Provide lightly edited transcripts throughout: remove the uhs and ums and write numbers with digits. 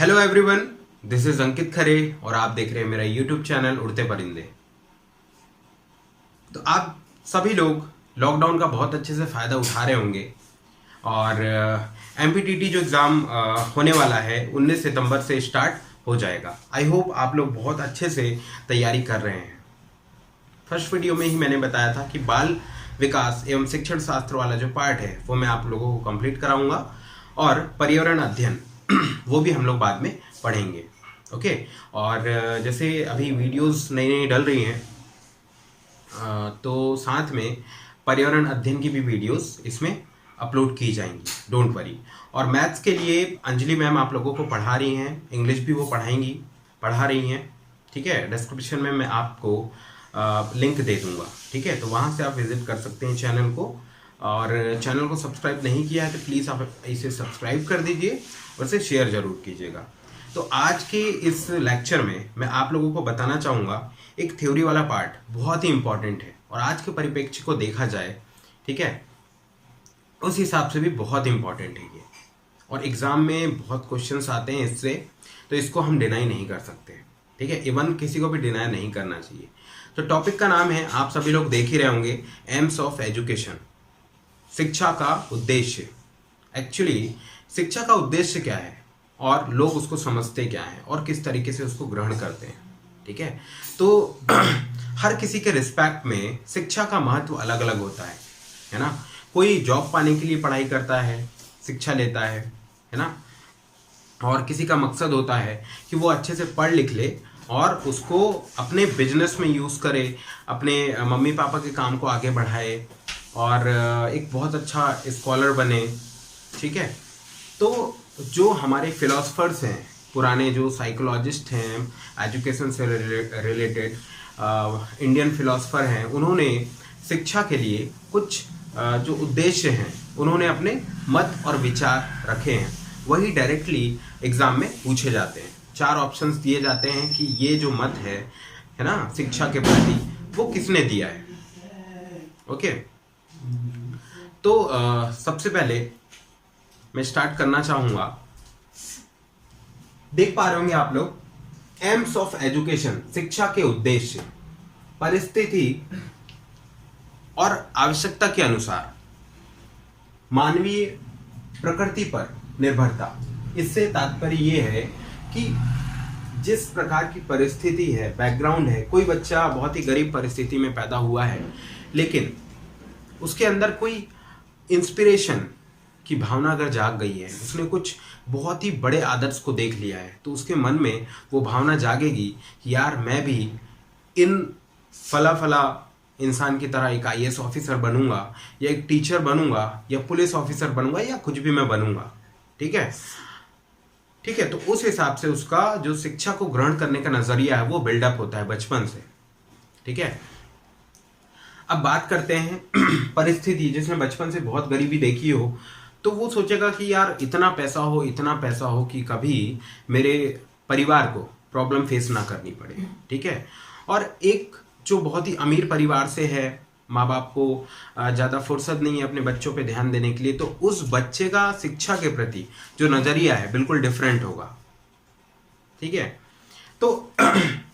Hello everyone, this is अंकित खरे और आप देख रहे हैं मेरा यूट्यूब चैनल उड़ते परिंदे। तो आप सभी लोग लॉकडाउन का बहुत अच्छे से फ़ायदा उठा रहे होंगे और एमपीटीटी जो एग्ज़ाम होने वाला है 19 सितंबर से स्टार्ट हो जाएगा। आई होप आप लोग बहुत अच्छे से तैयारी कर रहे हैं। फर्स्ट वीडियो में ही मैंने बताया था कि बाल विकास एवं शिक्षण शास्त्र वाला जो पार्ट है वो मैं आप लोगों को कंप्लीट कराऊंगा और पर्यावरण अध्ययन वो भी हम लोग बाद में पढ़ेंगे। ओके, और जैसे अभी वीडियोस नई नई डल रही हैं तो साथ में पर्यावरण अध्ययन की भी वीडियोस इसमें अपलोड की जाएंगी, डोंट वरी। और मैथ्स के लिए अंजलि मैम आप लोगों को पढ़ा रही हैं, इंग्लिश भी वो पढ़ा रही हैं। ठीक है, डिस्क्रिप्शन में मैं आपको लिंक दे दूंगा। ठीक है, तो वहाँ से आप विजिट कर सकते हैं चैनल को। और चैनल को सब्सक्राइब नहीं किया है तो प्लीज़ आप इसे सब्सक्राइब कर दीजिए और इसे शेयर जरूर कीजिएगा। तो आज के इस लेक्चर में मैं आप लोगों को बताना चाहूँगा एक थ्योरी वाला पार्ट बहुत ही इंपॉर्टेंट है और आज के परिप्रेक्ष्य को देखा जाए, ठीक है, उस हिसाब से भी बहुत इंपॉर्टेंट है ये। और एग्ज़ाम में बहुत क्वेश्चंस आते हैं इससे, तो इसको हम डिनाई नहीं कर सकते। ठीक है, इवन किसी को भी डिनाई नहीं करना चाहिए। तो टॉपिक का नाम है, आप सभी लोग देख ही रहे होंगे, एम्स ऑफ एजुकेशन, शिक्षा का उद्देश्य। एक्चुअली शिक्षा का उद्देश्य क्या है और लोग उसको समझते क्या हैं और किस तरीके से उसको ग्रहण करते हैं। ठीक है, तो हर किसी के रिस्पेक्ट में शिक्षा का महत्व अलग अलग होता है ना। कोई जॉब पाने के लिए पढ़ाई करता है, शिक्षा लेता है ना, और किसी का मकसद होता है कि वो अच्छे से पढ़ लिख ले और उसको अपने बिजनेस में यूज़ करे, अपने मम्मी पापा के काम को आगे बढ़ाए और एक बहुत अच्छा स्कॉलर बने। ठीक है, तो जो हमारे फिलोसफर्स हैं, पुराने जो साइकोलॉजिस्ट हैं, एजुकेशन से रिलेटेड इंडियन फिलोसफर हैं, उन्होंने शिक्षा के लिए कुछ जो उद्देश्य हैं उन्होंने अपने मत और विचार रखे हैं। वही डायरेक्टली एग्जाम में पूछे जाते हैं। 4 ऑप्शंस दिए जाते हैं कि ये जो मत है ना शिक्षा के प्रति, वो किसने दिया है। ओके, तो सबसे पहले मैं स्टार्ट करना चाहूंगा। देख पा रहे होंगे आप लोग, एम्स ऑफ एजुकेशन, शिक्षा के उद्देश्य, परिस्थिति और आवश्यकता के अनुसार मानवीय प्रकृति पर निर्भरता। इससे तात्पर्य यह है कि जिस प्रकार की परिस्थिति है, बैकग्राउंड है, कोई बच्चा बहुत ही गरीब परिस्थिति में पैदा हुआ है लेकिन उसके अंदर कोई इंस्पिरेशन की भावना अगर जाग गई है, उसने कुछ बहुत ही बड़े आदर्श को देख लिया है, तो उसके मन में वो भावना जागेगी कि यार मैं भी इन फला इंसान की तरह एक IAS ऑफिसर बनूंगा या एक टीचर बनूंगा या पुलिस ऑफिसर बनूंगा या कुछ भी मैं बनूंगा। ठीक है, ठीक है, तो उस हिसाब से उसका जो शिक्षा को ग्रहण करने का नजरिया है वो बिल्डअप होता है बचपन से। ठीक है, अब बात करते हैं परिस्थिति। जिसने बचपन से बहुत गरीबी देखी हो तो वो सोचेगा कि यार इतना पैसा हो कि कभी मेरे परिवार को प्रॉब्लम फेस ना करनी पड़े। ठीक है, और एक जो बहुत ही अमीर परिवार से है, माँ बाप को ज़्यादा फुर्सत नहीं है अपने बच्चों पे ध्यान देने के लिए, तो उस बच्चे का शिक्षा के प्रति जो नज़रिया है बिल्कुल डिफरेंट होगा। ठीक है, तो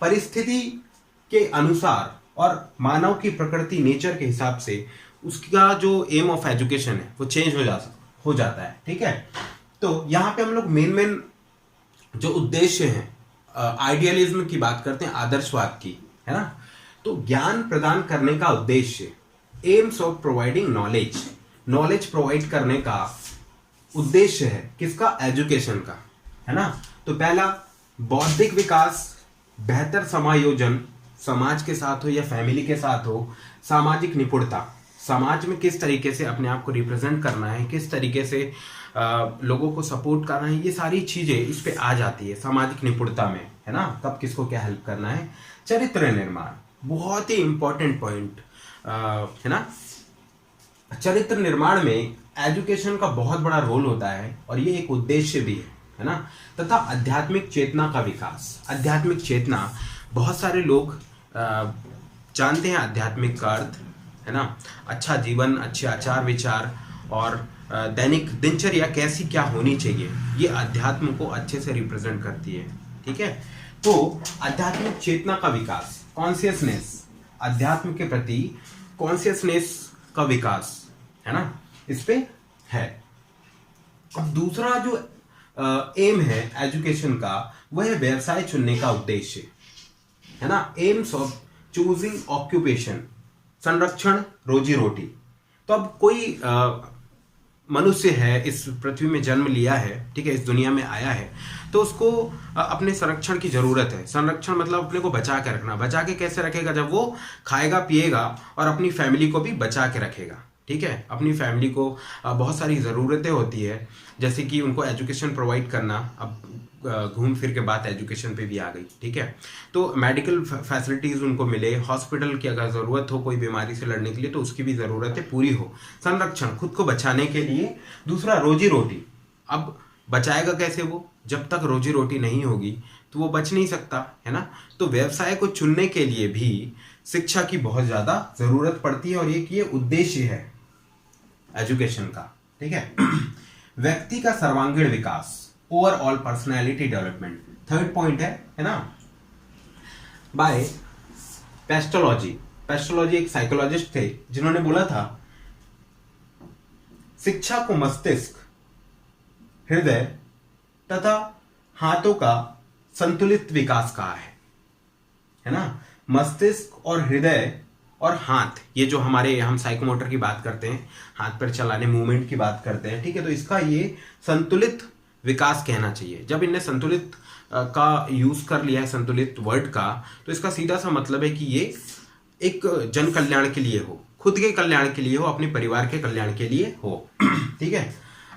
परिस्थिति के अनुसार और मानव की प्रकृति, नेचर के हिसाब से उसका जो एम ऑफ एजुकेशन है वो चेंज हो जाता है। ठीक है, तो यहाँ पे हम लोग मेन जो उद्देश्य हैं, आइडियलिज्म की बात करते हैं, आदर्शवाद की, है ना। तो ज्ञान प्रदान करने का उद्देश्य, AIIMS of providing knowledge provide करने का उद्देश्य है किसका, एजुकेशन का, है ना। तो पहला बौद्धिक विकास, बेहतर समायोजन, समाज के साथ हो या फैमिली के साथ हो, सामाजिक निपुणता, समाज में किस तरीके से अपने आप को रिप्रेजेंट करना है, किस तरीके से लोगों को सपोर्ट करना है, ये सारी चीजें इस पे आ जाती है सामाजिक निपुणता में, है ना। कब किसको क्या हेल्प करना है। चरित्र निर्माण, बहुत ही इंपॉर्टेंट पॉइंट है ना। चरित्र निर्माण में एजुकेशन का बहुत बड़ा रोल होता है और ये एक उद्देश्य भी है ना। तथा आध्यात्मिक चेतना का विकास। आध्यात्मिक चेतना, बहुत सारे लोग जानते हैं आध्यात्मिक का अर्थ, है ना, अच्छा जीवन, अच्छे आचार विचार और दैनिक दिनचर्या कैसी क्या होनी चाहिए, ये अध्यात्म को अच्छे से रिप्रेजेंट करती है। ठीक है, तो आध्यात्मिक चेतना का विकास, कॉन्शियसनेस, अध्यात्म के प्रति कॉन्शियसनेस का विकास, है ना, इस पे है। अब दूसरा जो एम है एजुकेशन का, वह है व्यवसाय चुनने का उद्देश्य, है ना, एम्स ऑफ चूजिंग ऑक्यूपेशन, संरक्षण, रोजी रोटी। तो अब कोई मनुष्य है, इस पृथ्वी में जन्म लिया है, ठीक है, इस दुनिया में आया है, तो उसको अपने संरक्षण की जरूरत है। संरक्षण मतलब अपने को बचा के रखना। बचा के कैसे रखेगा? जब वो खाएगा पिएगा और अपनी फैमिली को भी बचा के रखेगा। ठीक है, अपनी फैमिली को बहुत सारी ज़रूरतें होती है, जैसे कि उनको एजुकेशन प्रोवाइड करना। अब घूम फिर के बात एजुकेशन पे भी आ गई। ठीक है, तो मेडिकल फैसिलिटीज़ उनको मिले, हॉस्पिटल की अगर ज़रूरत हो कोई बीमारी से लड़ने के लिए तो उसकी भी ज़रूरतें पूरी हो। संरक्षण, खुद को बचाने के लिए। दूसरा रोजी रोटी। अब बचाएगा कैसे वो? जब तक रोजी रोटी नहीं होगी तो वो बच नहीं सकता, है ना। तो व्यवसाय को चुनने के लिए भी शिक्षा की बहुत ज़्यादा ज़रूरत पड़ती है और एक ये उद्देश्य है एजुकेशन का। ठीक है व्यक्ति का सर्वांगीण विकास, overall personality development, third point है ना। बाय पेस्टोलॉजी, पेस्टोलॉजी एक साइकोलॉजिस्ट थे जिन्होंने बोला था शिक्षा को मस्तिष्क, हृदय तथा हाथों का संतुलित विकास कहा है ना। मस्तिष्क और हृदय और हाथ, ये जो हमारे, हम साइकोमोटर की बात करते हैं, हाथ पर चलाने, मूवमेंट की बात करते हैं। ठीक है, तो इसका ये संतुलित विकास कहना चाहिए। जब इनने संतुलित का यूज कर लिया है, संतुलित वर्ड का, तो इसका सीधा सा मतलब है कि ये एक जन कल्याण के लिए हो, खुद के कल्याण के लिए हो, अपने परिवार के कल्याण के लिए हो। ठीक है,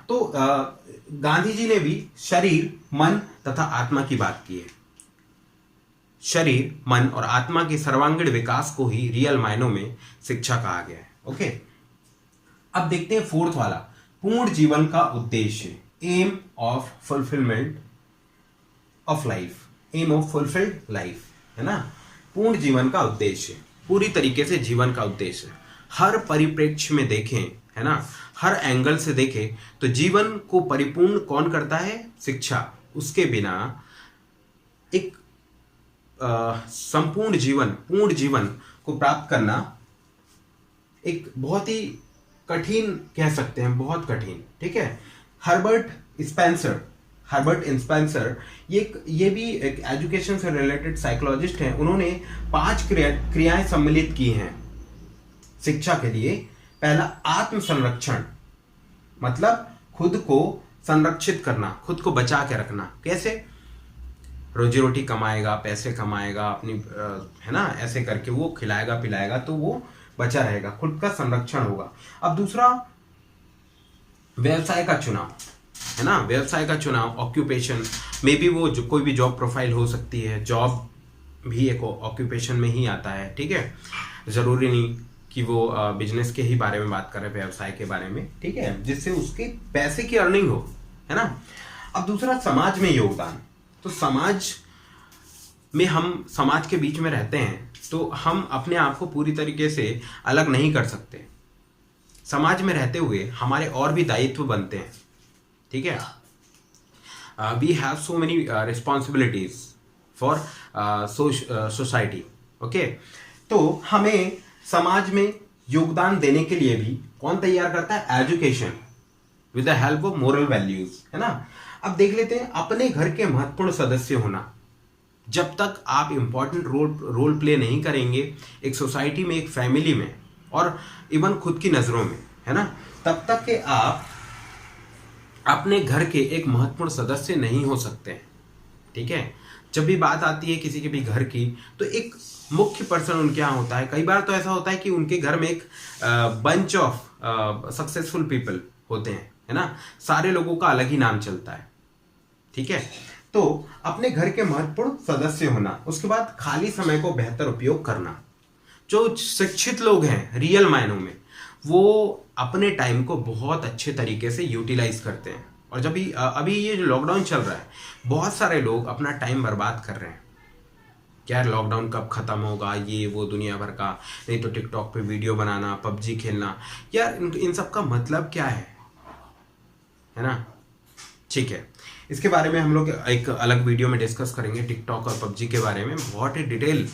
तो गांधी जी ने भी शरीर, मन तथा आत्मा की बात की है। शरीर, मन और आत्मा के सर्वांगीण विकास को ही रियल मायनों में शिक्षा कहा गया है। ओके, अब देखते हैं फोर्थ वाला, पूर्ण जीवन का उद्देश्य, aim of fulfilment of life, aim of fulfilled life, है ना। पूर्ण जीवन का उद्देश्य, पूरी तरीके से जीवन का उद्देश्य, हर परिप्रेक्ष्य में देखें, है ना, हर एंगल से देखें तो जीवन को परिपूर्ण कौन करता है? शिक्षा। उसके बिना एक संपूर्ण जीवन, पूर्ण जीवन को प्राप्त करना एक बहुत ही कठिन कह सकते हैं, बहुत कठिन। ठीक है, हर्बर्ट स्पेंसर ये भी एक एजुकेशन से रिलेटेड साइकोलॉजिस्ट हैं। उन्होंने 5 क्रियाएं सम्मिलित की हैं शिक्षा के लिए। पहला, आत्म संरक्षण, मतलब खुद को संरक्षित करना, खुद को बचा के रखना। कैसे? रोजी रोटी कमाएगा, पैसे कमाएगा, अपनी है ना, ऐसे करके वो खिलाएगा पिलाएगा तो वो बचा रहेगा, खुद का संरक्षण होगा। अब दूसरा, व्यवसाय का चुनाव, है ना, व्यवसाय का चुनाव, ऑक्यूपेशन में भी वो जो कोई भी जॉब प्रोफाइल हो सकती है, जॉब भी एक ऑक्यूपेशन में ही आता है। ठीक है, जरूरी नहीं कि वो बिजनेस के ही बारे में बात कर रहे, व्यवसाय के बारे में। ठीक है, जिससे उसके पैसे की अर्निंग हो, है ना। अब दूसरा, समाज में योगदान। तो समाज में, हम समाज के बीच में रहते हैं तो हम अपने आप को पूरी तरीके से अलग नहीं कर सकते। समाज में रहते हुए हमारे और भी दायित्व बनते हैं। ठीक है, we have so many responsibilities for society. Okay, तो हमें समाज में योगदान देने के लिए भी कौन तैयार करता है? Education with the help of moral values, है ना। अब देख लेते हैं, अपने घर के महत्वपूर्ण सदस्य होना। जब तक आप इंपॉर्टेंट रोल प्ले नहीं करेंगे एक सोसाइटी में, एक फैमिली में और इवन खुद की नजरों में, है ना, तब तक के आप अपने घर के एक महत्वपूर्ण सदस्य नहीं हो सकते हैं। ठीक है, जब भी बात आती है किसी के भी घर की, तो एक मुख्य पर्सन उनके यहाँ होता है। कई बार तो ऐसा होता है कि उनके घर में एक बंच ऑफ सक्सेसफुल पीपल होते हैं, है ना, सारे लोगों का अलग ही नाम चलता है। ठीक है, तो अपने घर के महत्वपूर्ण सदस्य होना। उसके बाद खाली समय को बेहतर उपयोग करना। जो शिक्षित लोग हैं रियल मायनों में, वो अपने टाइम को बहुत अच्छे तरीके से यूटिलाइज करते हैं। और जब भी अभी ये जो लॉकडाउन चल रहा है, बहुत सारे लोग अपना टाइम बर्बाद कर रहे हैं। क्या लॉकडाउन कब खत्म होगा, ये वो दुनिया भर का, नहीं तो टिकटॉक पे वीडियो बनाना, पबजी खेलना। यार इन सब का मतलब क्या है? है ना। ठीक है, इसके बारे में हम लोग एक अलग वीडियो में डिस्कस करेंगे, टिकटॉक और पबजी के बारे में बहुत ही डिटेल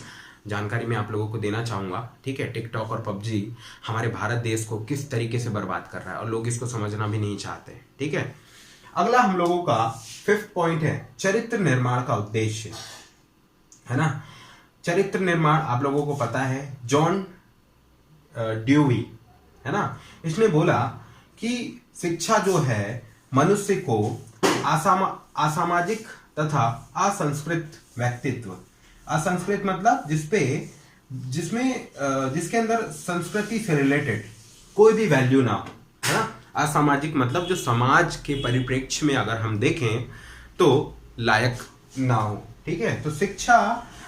जानकारी मैं आप लोगों को देना चाहूँगा। ठीक है, टिकटॉक और पबजी हमारे भारत देश को किस तरीके से बर्बाद कर रहा है और लोग इसको समझना भी नहीं चाहते। ठीक है, अगला हम लोगों का 5th पॉइंट है चरित्र निर्माण का उद्देश्य, है ना। चरित्र निर्माण आप लोगों को पता है, जॉन ड्यूवी, है ना, इसने बोला कि शिक्षा जो है मनुष्य को असामाजिक तथा असंस्कृत व्यक्तित्व, असंस्कृत मतलब जिसके अंदर संस्कृति से रिलेटेड कोई भी वैल्यू ना हो, है ना। असामाजिक मतलब जो समाज के परिप्रेक्ष्य में अगर हम देखें तो लायक ना हो। ठीक है, तो शिक्षा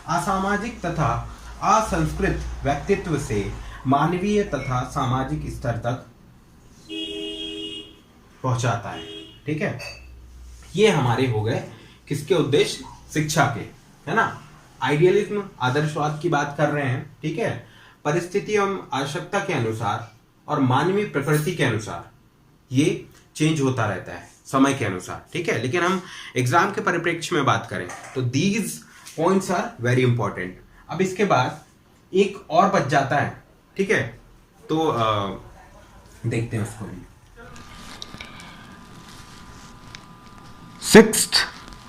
असामाजिक तथा असंस्कृत व्यक्तित्व से मानवीय तथा सामाजिक स्तर तक पहुंचाता है। ठीक है, ये हमारे हो गए किसके उद्देश्य, शिक्षा के, है ना। आइडियलिज्म आदर्शवाद की बात कर रहे हैं। ठीक है, परिस्थिति एवं आवश्यकता के अनुसार और मानवीय प्रकृति के अनुसार ये चेंज होता रहता है समय के अनुसार। ठीक है, लेकिन हम एग्जाम के परिप्रेक्ष्य में बात करें तो these points are very important. अब इसके बाद एक और बच जाता है। ठीक है, तो देखते हैं उसको भी। 6th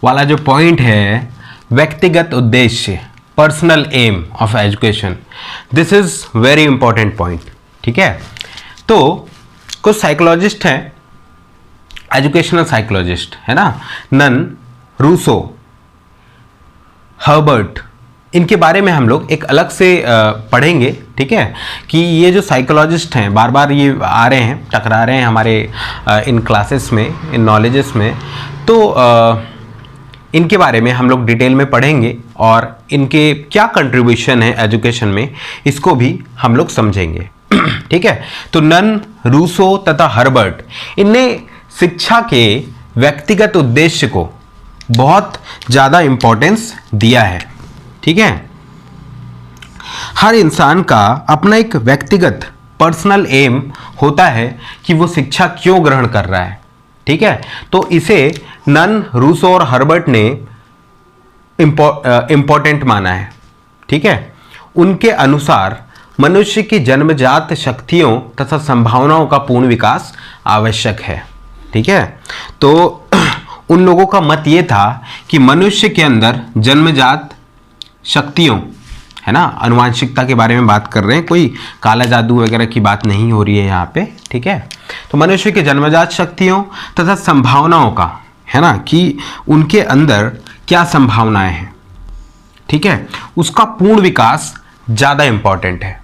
वाला जो पॉइंट है व्यक्तिगत उद्देश्य, personal aim of education, this is very important point. ठीक है, तो कुछ साइकोलॉजिस्ट हैं, एजुकेशनल साइकोलॉजिस्ट, है ना, नन, रूसो, हर्बर्ट, इनके बारे में हम लोग एक अलग से पढ़ेंगे। ठीक है, कि ये जो साइकोलॉजिस्ट हैं बार बार ये आ रहे हैं, टकरा रहे हैं हमारे इन क्लासेस में, इन नॉलेजेस में, तो इनके बारे में हम लोग डिटेल में पढ़ेंगे और इनके क्या कंट्रीब्यूशन है एजुकेशन में, इसको भी हम लोग समझेंगे। ठीक है, तो नन, रूसो तथा हर्बर्ट, इनने शिक्षा के व्यक्तिगत उद्देश्य को बहुत ज़्यादा इम्पोर्टेंस दिया है। ठीक है, हर इंसान का अपना एक व्यक्तिगत पर्सनल एम होता है कि वो शिक्षा क्यों ग्रहण कर रहा है। ठीक है, तो इसे नन, रूसो और हर्बर्ट ने इम्पोर्टेंट माना है। ठीक है, उनके अनुसार मनुष्य की जन्मजात शक्तियों तथा संभावनाओं का पूर्ण विकास आवश्यक है। ठीक है, तो उन लोगों का मत ये था कि मनुष्य के अंदर जन्मजात शक्तियों, है ना, अनुवांशिकता के बारे में बात कर रहे हैं, कोई काला जादू वगैरह की बात नहीं हो रही है यहाँ पे। ठीक है, तो मनुष्य के जन्मजात शक्तियों तथा संभावनाओं का, है ना, कि उनके अंदर क्या संभावनाएं हैं, ठीक है, उसका पूर्ण विकास ज़्यादा इम्पॉर्टेंट है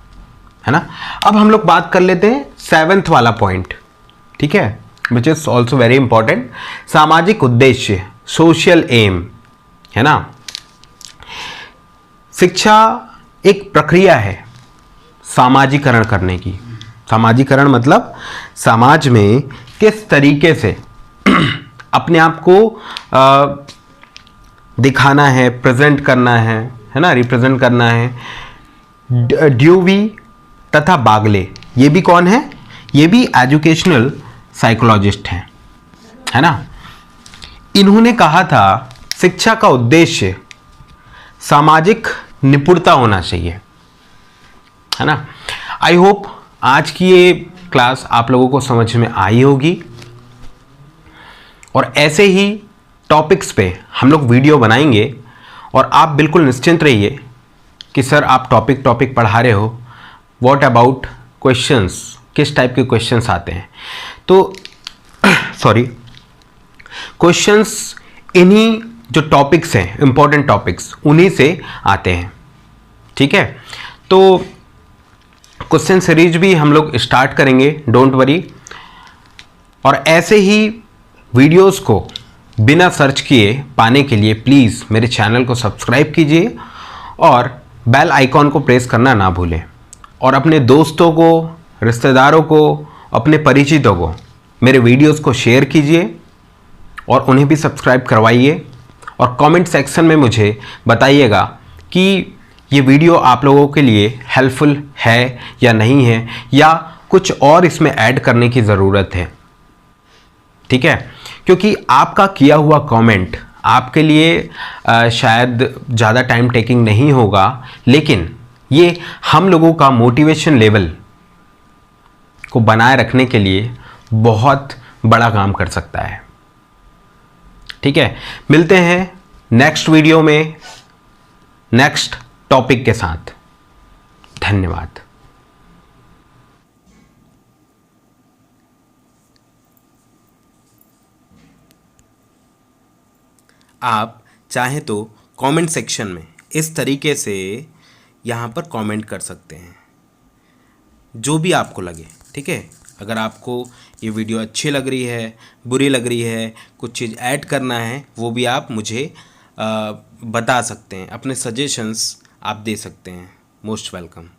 ना। अब हम लोग बात कर लेते हैं 7th वाला पॉइंट। ठीक है, which is also very important, सामाजिक उद्देश्य, सोशल एम, है ना। शिक्षा एक प्रक्रिया है सामाजिकरण करने की। सामाजिकरण मतलब समाज में किस तरीके से अपने आप को दिखाना है, प्रेजेंट करना है ना, रिप्रेजेंट करना है। ड्यूवी तथा बागले, ये भी कौन है, ये भी एजुकेशनल साइकोलॉजिस्ट हैं, है ना। इन्होंने कहा था शिक्षा का उद्देश्य सामाजिक निपुणता होना चाहिए, है ना। आई होप आज की ये क्लास आप लोगों को समझ में आई होगी और ऐसे ही टॉपिक्स पे हम लोग वीडियो बनाएंगे और आप बिल्कुल निश्चिंत रहिए कि सर आप टॉपिक पढ़ा रहे हो, व्हाट अबाउट क्वेश्चंस, किस टाइप के क्वेश्चंस आते हैं। तो सॉरी, क्वेश्चंस इन्हीं जो टॉपिक्स हैं, इंपॉर्टेंट टॉपिक्स, उन्हीं से आते हैं। ठीक है, तो क्वेश्चन सीरीज भी हम लोग स्टार्ट करेंगे, डोंट वरी। और ऐसे ही वीडियोस को बिना सर्च किए पाने के लिए प्लीज़ मेरे चैनल को सब्सक्राइब कीजिए और बेल आइकॉन को प्रेस करना ना भूलें। और अपने दोस्तों को, रिश्तेदारों को, अपने परिचितों को मेरे वीडियोस को शेयर कीजिए और उन्हें भी सब्सक्राइब करवाइए। और कमेंट सेक्शन में मुझे बताइएगा कि ये वीडियो आप लोगों के लिए हेल्पफुल है या नहीं है, या कुछ और इसमें ऐड करने की ज़रूरत है। ठीक है। क्योंकि आपका किया हुआ कमेंट आपके लिए शायद ज़्यादा टाइम टेकिंग नहीं होगा, लेकिन ये हम लोगों का मोटिवेशन लेवल को बनाए रखने के लिए बहुत बड़ा काम कर सकता है। ठीक है, मिलते हैं नेक्स्ट वीडियो में नेक्स्ट टॉपिक के साथ। धन्यवाद। आप चाहें तो कमेंट सेक्शन में इस तरीके से यहाँ पर कमेंट कर सकते हैं, जो भी आपको लगे। ठीक है, अगर आपको ये वीडियो अच्छी लग रही है, बुरी लग रही है, कुछ चीज़ ऐड करना है, वो भी आप मुझे बता सकते हैं। अपने सजेशंस आप दे सकते हैं। Most welcome.